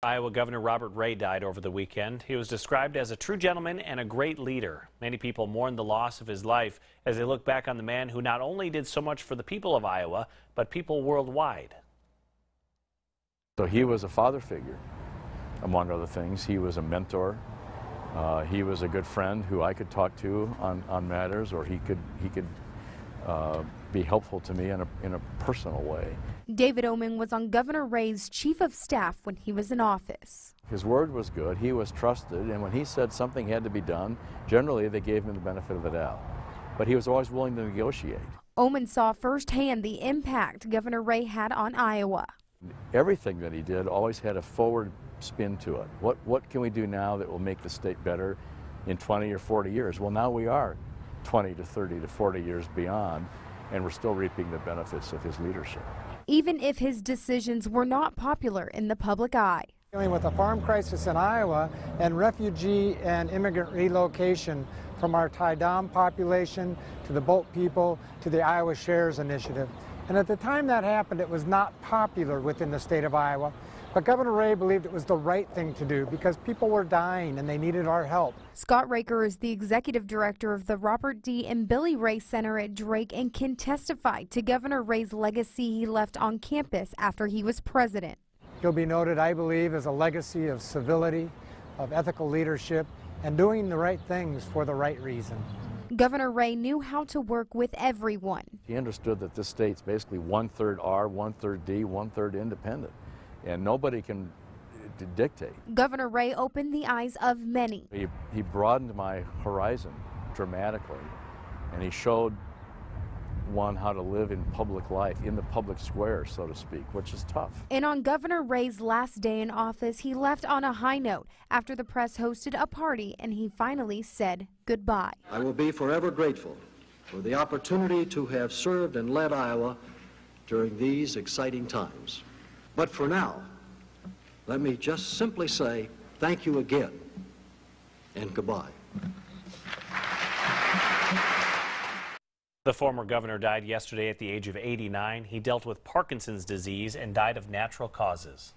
Iowa Governor Robert Ray died over the weekend. He was described as a true gentleman and a great leader. Many people mourn the loss of his life as they look back on the man who not only did so much for the people of Iowa, but people worldwide. So he was a father figure, among other things. He was a mentor. He was a good friend who I could talk to on matters, or he could be helpful to me in a personal way. David Oman was on Governor Ray's chief of staff when he was in office. His word was good, he was trusted, and when he said something had to be done, generally they gave him the benefit of the doubt. But he was always willing to negotiate. Oman saw firsthand the impact Governor Ray had on Iowa. Everything that he did always had a forward spin to it. What can we do now that will make the state better in 20 or 40 years? Well, now we are 20 to 30 to 40 years beyond, and we're still reaping the benefits of his leadership. Even if his decisions were not popular in the public eye. Dealing with the farm crisis in Iowa and refugee and immigrant relocation from our Tie-Dom population to the Boat people to the Iowa Shares Initiative. And at the time that happened, it was not popular within the state of Iowa. But Governor Ray believed it was the right thing to do because people were dying and they needed our help. Scott Raker is the executive director of the Robert D. and Billy Ray Center at Drake and can testify to Governor Ray's legacy he left on campus after he was president. He'll be noted, I believe, as a legacy of civility, of ethical leadership, and doing the right things for the right reason. Governor Ray knew how to work with everyone. He understood that this state's basically 1/3 R, 1/3 D, 1/3 independent, and nobody can dictate. Governor Ray opened the eyes of many. He broadened my horizon dramatically, and he showed one how to live in public life, in the public square, so to speak, which is tough. And on Governor Ray's last day in office, he left on a high note after the press hosted a party and he finally said goodbye. I will be forever grateful for the opportunity to have served and led Iowa during these exciting times. But for now, let me just simply say thank you again and goodbye. The former governor died yesterday at the age of 89. He dealt with Parkinson's disease and died of natural causes.